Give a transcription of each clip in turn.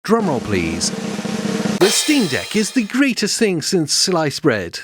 Drumroll, please. The Steam Deck is the greatest thing since sliced bread.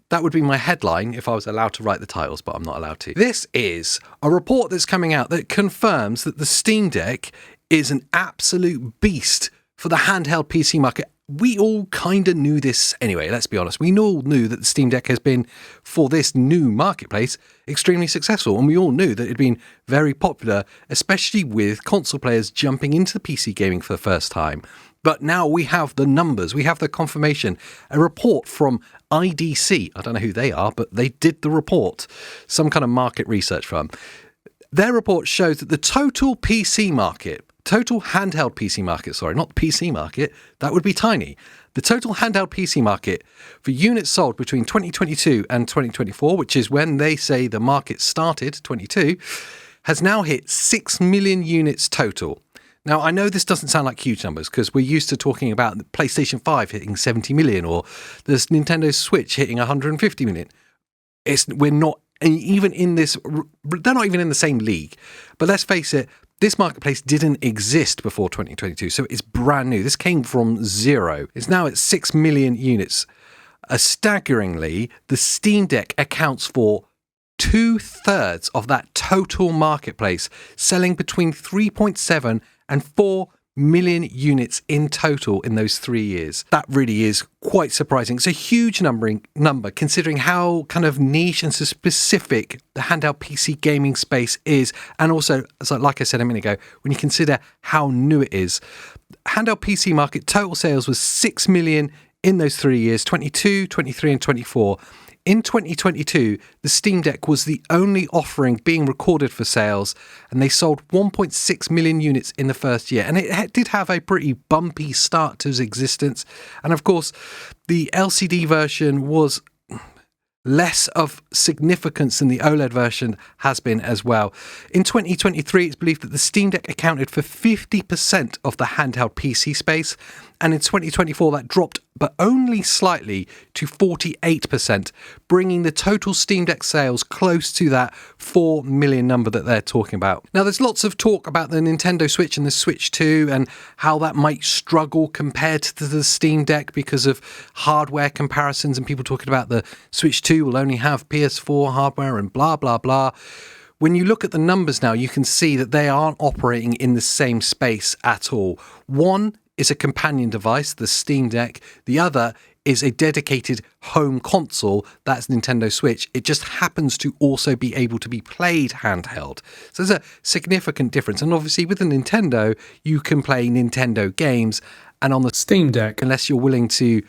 That would be my headline if I was allowed to write the titles, but I'm not allowed to. This is a report that's coming out that confirms that the Steam Deck is an absolute beast for the handheld PC market. We all kind of knew this anyway, let's be honest. We all knew that the Steam Deck has been, for this new marketplace, extremely successful. And we all knew that it had been very popular, especially with console players jumping into the PC gaming for the first time. But now we have the numbers, we have the confirmation. A report from IDC, I don't know who they are, but they did the report, some kind of market research firm. Their report shows that the total handheld PC market, not the PC market, that would be tiny. The total handheld PC market for units sold between 2022 and 2024, which is when they say the market started, 22, has now hit 6 million units total. Now, I know this doesn't sound like huge numbers because we're used to talking about the PlayStation 5 hitting 70 million or the Nintendo Switch hitting 150 million. We're not even in this, they're not even in the same league. But let's face it, this marketplace didn't exist before 2022, so it's brand new. This came from zero. It's now at 6 million units. Staggeringly, the Steam Deck accounts for 2/3 of that total marketplace, selling between 3.7 and 4 million units in total in those 3 years. That really is quite surprising. It's a huge number considering how kind of niche and so specific the handheld PC gaming space is. And also, like I said a minute ago, when you consider how new it is, handheld PC market total sales was 6 million in those 3 years, 22, 23 and 24. In 2022, the Steam Deck was the only offering being recorded for sales, and they sold 1.6 million units in the first year. And it did have a pretty bumpy start to its existence. And of course, the LCD version was less of significance than the OLED version has been as well. In 2023, it's believed that the Steam Deck accounted for 50% of the handheld PC space, and in 2024 that dropped, but only slightly, to 48%, bringing the total Steam Deck sales close to that 4 million number that they're talking about. Now, there's lots of talk about the Nintendo Switch and the Switch 2 and how that might struggle compared to the Steam Deck because of hardware comparisons and people talking about the Switch 2 will only have PS4 hardware and blah, blah, blah. When you look at the numbers now, you can see that they aren't operating in the same space at all. One is a companion device, the Steam Deck. The other is a dedicated home console, that's Nintendo Switch. It just happens to also be able to be played handheld. So there's a significant difference. And obviously with the Nintendo, you can play Nintendo games, and on the Steam Deck, unless you're willing to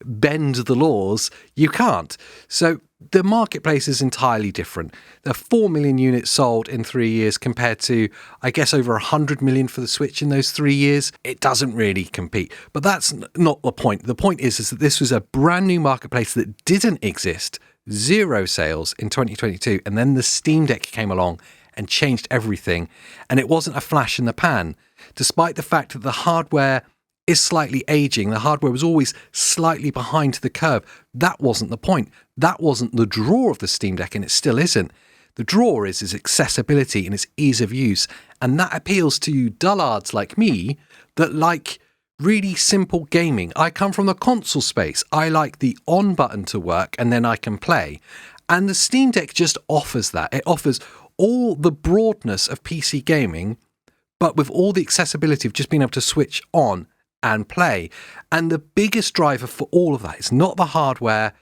bend the laws, you can't. So the marketplace is entirely different. There are 4 million units sold in 3 years compared to, I guess, over 100 million for the Switch in those 3 years. It doesn't really compete. But that's not the point. The point is that this was a brand new marketplace that didn't exist, zero sales in 2022, and then the Steam Deck came along and changed everything. And it wasn't a flash in the pan, despite the fact that the hardware is slightly aging. The hardware was always slightly behind the curve. That wasn't the point. That wasn't the draw of the Steam Deck, and it still isn't. The draw is its accessibility and its ease of use, and that appeals to dullards like me that like really simple gaming. I come from the console space. I like the on button to work, and then I can play. And the Steam Deck just offers that. It offers all the broadness of PC gaming, but with all the accessibility of just being able to switch on and play. And the biggest driver for all of that is not the hardware,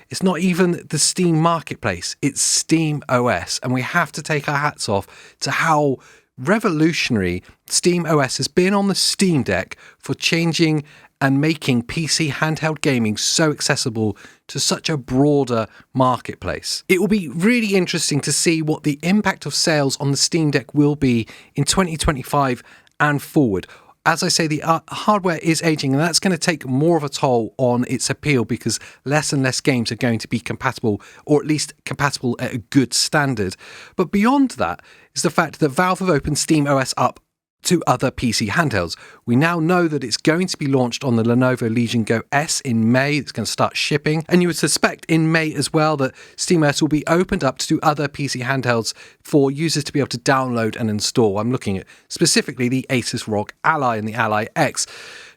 it's not even the Steam marketplace, it's Steam OS. And we have to take our hats off to how revolutionary Steam OS has been on the Steam Deck for changing and making PC handheld gaming so accessible to such a broader marketplace. It will be really interesting to see what the impact of sales on the Steam Deck will be in 2025 and forward. As I say, the hardware is aging, and that's going to take more of a toll on its appeal because less and less games are going to be compatible, or at least compatible at a good standard. But beyond that is the fact that Valve have opened Steam OS up to other PC handhelds. We now know that it's going to be launched on the Lenovo Legion Go S in May. It's going to start shipping. And you would suspect in May as well that SteamOS will be opened up to other PC handhelds for users to be able to download and install. I'm looking at specifically the Asus ROG Ally and the Ally X.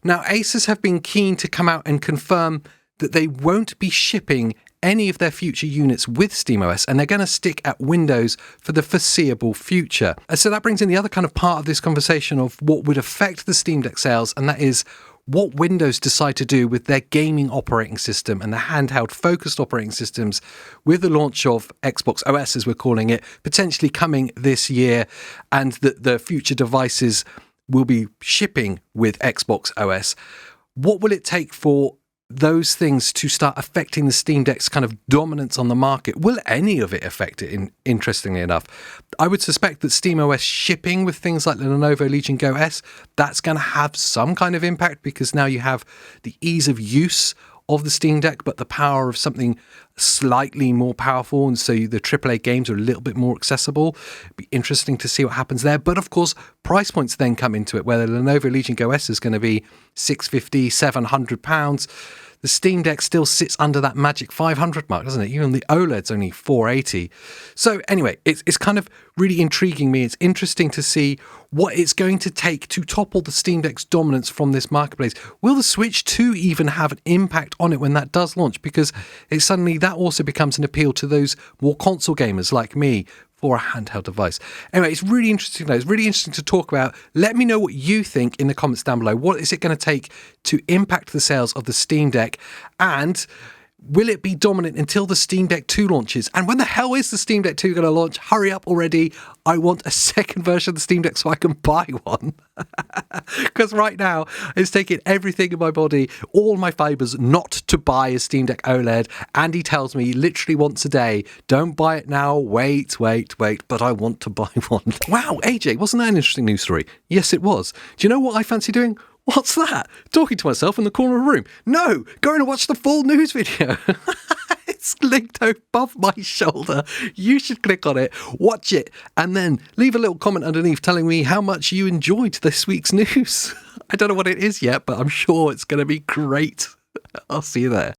Now, Asus have been keen to come out and confirm that they won't be shipping any of their future units with SteamOS, and they're going to stick at Windows for the foreseeable future. And so that brings in the other kind of part of this conversation of what would affect the Steam Deck sales, and that is what Windows decide to do with their gaming operating system and the handheld focused operating systems with the launch of Xbox OS, as we're calling it, potentially coming this year, and that the future devices will be shipping with Xbox OS. What will it take for those things to start affecting the Steam Deck's kind of dominance on the market? Will any of it affect it, interestingly enough? I would suspect that SteamOS shipping with things like the Lenovo Legion Go S, that's going to have some kind of impact, because now you have the ease of use of the Steam Deck, but the power of something slightly more powerful, and so the AAA games are a little bit more accessible. It'd be interesting to see what happens there. But of course, price points then come into it, where the Lenovo Legion Go S is going to be £650, £700. The Steam Deck still sits under that magic 500 mark, doesn't it? Even the OLED's only 480. So anyway, it's kind of really intriguing me. It's interesting to see what it's going to take to topple the Steam Deck's dominance from this marketplace. Will the Switch 2 even have an impact on it when that does launch? Because it suddenly that also becomes an appeal to those more console gamers like me for a handheld device. Anyway, it's really interesting though. It's really interesting to talk about. Let me know what you think in the comments down below. What is it going to take to impact the sales of the Steam Deck? And will it be dominant until the Steam Deck 2 launches? And when the hell is the Steam Deck 2 going to launch? Hurry up already. I want a second version of the Steam Deck so I can buy one. Because right now, it's taking everything in my body, all my fibers, not to buy a Steam Deck OLED. Andy tells me literally once a day, don't buy it now, wait, but I want to buy one. Wow, AJ, wasn't that an interesting news story? Yes, it was. Do you know what I fancy doing? What's that? Talking to myself in the corner of a room. No, going to watch the full news video. It's linked above my shoulder. You should click on it, watch it, and then leave a little comment underneath telling me how much you enjoyed this week's news. I don't know what it is yet, but I'm sure it's going to be great. I'll see you there.